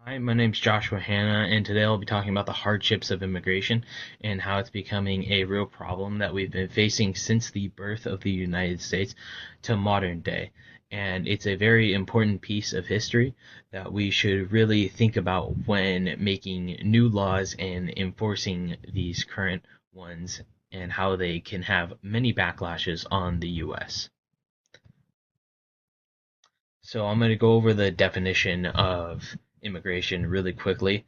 Hi, my name's Joshua Hanna, and today I'll be talking about the hardships of immigration and how it's becoming a real problem that we've been facing since the birth of the United States to modern day. And it's a very important piece of history that we should really think about when making new laws and enforcing these current ones and how they can have many backlashes on the US. So I'm going to go over the definition of immigration really quickly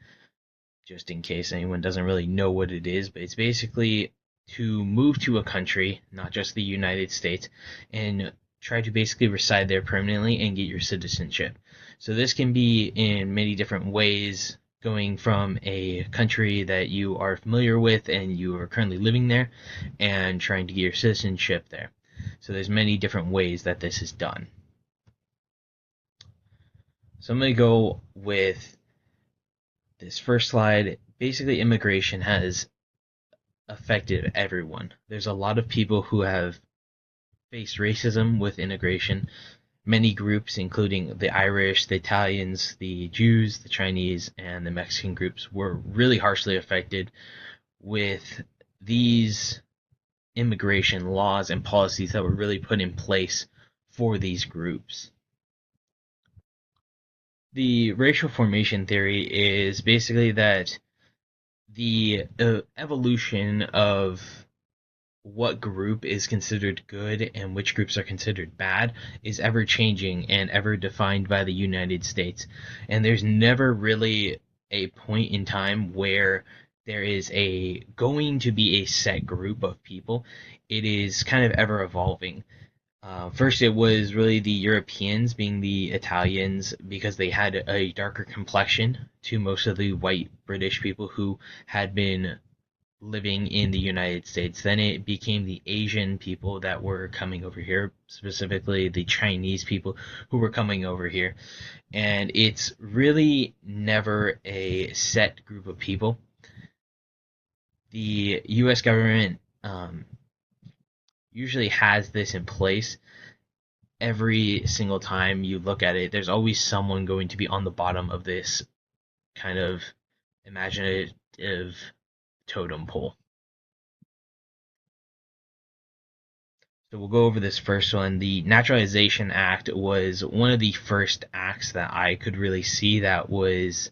just in case anyone doesn't really know what it is, but it's basically to move to a country, not just the United States, and try to basically reside there permanently and get your citizenship. So this can be in many different ways, going from a country that you are familiar with and you are currently living there and trying to get your citizenship there. So there's many different ways that this is done. So I'm going to go with this first slide. Basically, immigration has affected everyone. There's a lot of people who have faced racism with integration. Many groups, including the Irish, the Italians, the Jews, the Chinese, and the Mexican groups, were really harshly affected with these immigration laws and policies that were really put in place for these groups. The racial formation theory is basically that the evolution of what group is considered good and which groups are considered bad is ever changing and ever defined by the United States. And there's never really a point in time where there is a going to be a set group of people. It is kind of ever evolving. First, it was really the Europeans, being the Italians, because they had a darker complexion to most of the white British people who had been living in the United States. Then it became the Asian people that were coming over here, specifically the Chinese people who were coming over here. And it's really never a set group of people. The US government usually has this in place. Every single time you look at it, there's always someone going to be on the bottom of this kind of imaginative totem pole. So we'll go over this first one. The Naturalization Act was one of the first acts that I could really see that was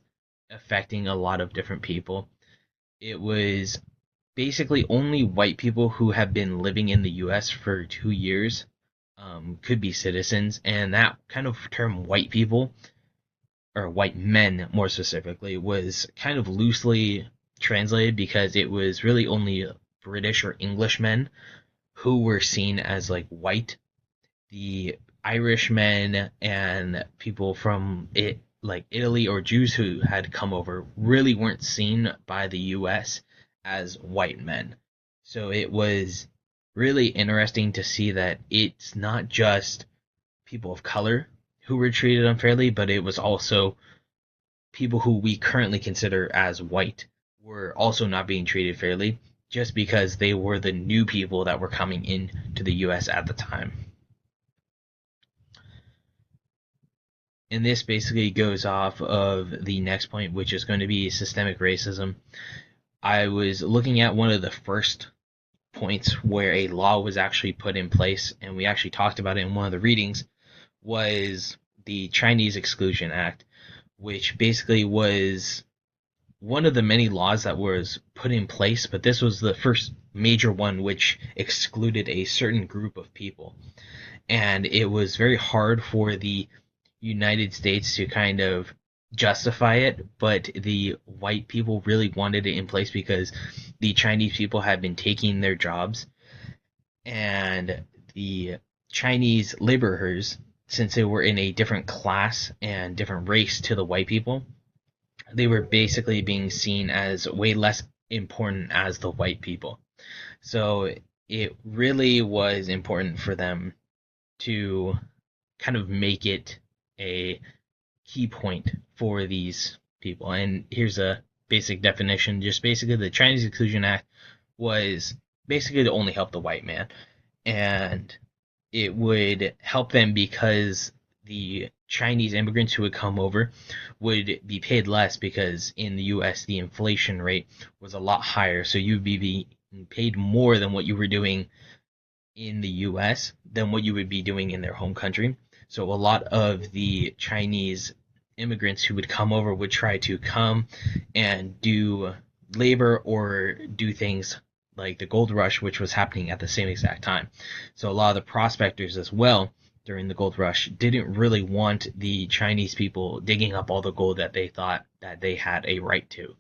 affecting a lot of different people. It was basically only white people who have been living in the US for 2 years could be citizens, and that kind of term white people, or white men more specifically, was kind of loosely translated because it was really only British or English men who were seen as like white. The Irishmen and people from like Italy or Jews who had come over really weren't seen by the US as white men. So it was really interesting to see that it's not just people of color who were treated unfairly, but it was also people who we currently consider as white were also not being treated fairly just because they were the new people that were coming in to the US at the time. And this basically goes off of the next point, which is going to be systemic racism. I was looking at one of the first points where a law was actually put in place, and we actually talked about it in one of the readings, was the Chinese Exclusion Act, which basically was one of the many laws that was put in place, but this was the first major one which excluded a certain group of people. And it was very hard for the United States to kind of justify it, but the white people really wanted it in place because the Chinese people had been taking their jobs, and the Chinese laborers, since they were in a different class and different race to the white people, they were basically being seen as way less important as the white people. So it really was important for them to kind of make it a key point for these people. And here's a basic definition. Just basically, the Chinese Exclusion Act was basically to only help the white man. And it would help them because the Chinese immigrants who would come over would be paid less because in the US the inflation rate was a lot higher. So you'd be being paid more than what you were doing in the US than what you would be doing in their home country. So a lot of the Chinese immigrants who would come over would try to come and do labor or do things like the gold rush, which was happening at the same exact time. So a lot of the prospectors as well during the gold rush didn't really want the Chinese people digging up all the gold that they thought that they had a right to.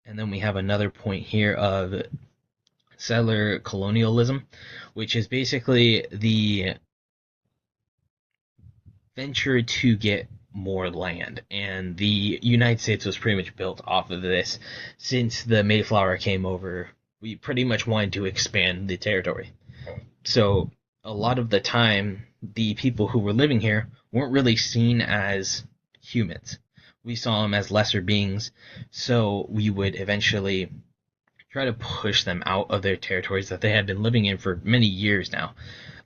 And then we have another point here of settler colonialism, which is basically the venture to get more land. And the United States was pretty much built off of this. Since the Mayflower came over, we pretty much wanted to expand the territory. So a lot of the time, the people who were living here weren't really seen as humans. We saw them as lesser beings, so we would eventually try to push them out of their territories that they had been living in for many years now,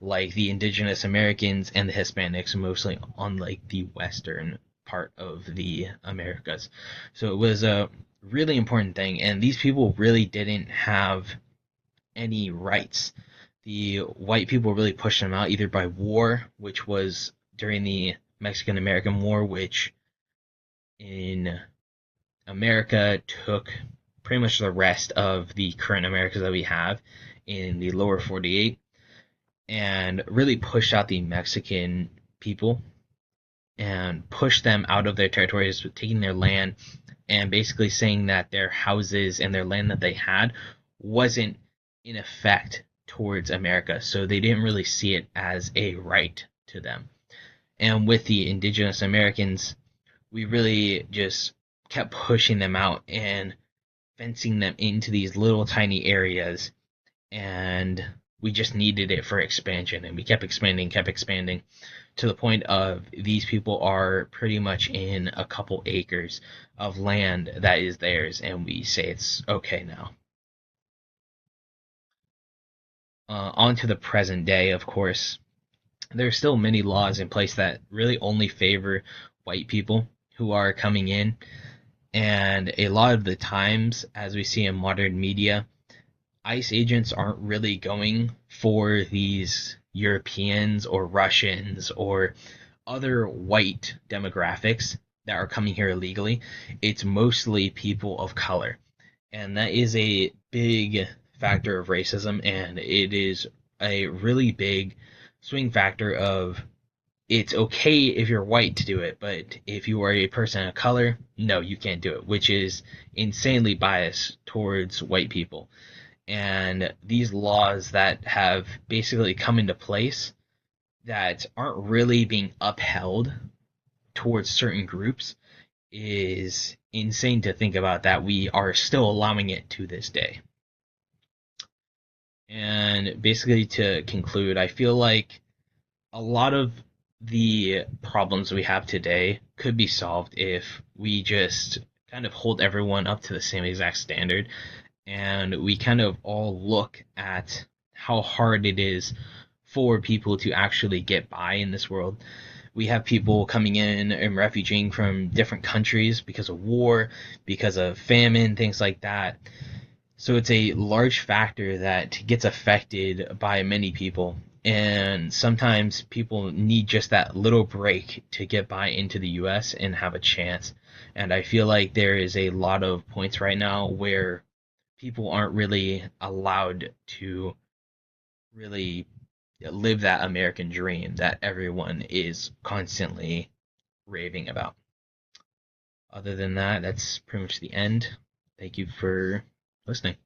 like the indigenous Americans and the Hispanics, mostly on like the western part of the Americas. So it was a really important thing, and these people really didn't have any rights. The white people really pushed them out either by war, which was during the Mexican American War, which in America took pretty much the rest of the current Americas that we have in the lower 48 and really pushed out the Mexican people and pushed them out of their territories, taking their land and basically saying that their houses and their land that they had wasn't in effect towards America. So they didn't really see it as a right to them. And with the indigenous Americans, we really just kept pushing them out and fencing them into these little tiny areas, and we just needed it for expansion, and we kept expanding to the point of these people are pretty much in a couple acres of land that is theirs, and we say it's okay now. On to the present day, of course, there's still many laws in place that really only favor white people who are coming in. And a lot of the times, as we see in modern media, ICE agents aren't really going for these Europeans or Russians or other white demographics that are coming here illegally. It's mostly people of color. And that is a big factor of racism, and it is a really big swing factor of it's okay if you're white to do it, but if you are a person of color, no, you can't do it, which is insanely biased towards white people. And these laws that have basically come into place that aren't really being upheld towards certain groups is insane to think about that we are still allowing it to this day. And basically, to conclude, I feel like a lot of the problems we have today could be solved if we just kind of hold everyone up to the same exact standard and we kind of all look at how hard it is for people to actually get by in this world. We have people coming in and refugeeing from different countries because of war, because of famine, things like that. So it's a large factor that gets affected by many people. And sometimes people need just that little break to get by into the US and have a chance. And I feel like there is a lot of points right now where people aren't really allowed to really live that American dream that everyone is constantly raving about. Other than that, that's pretty much the end. Thank you for listening.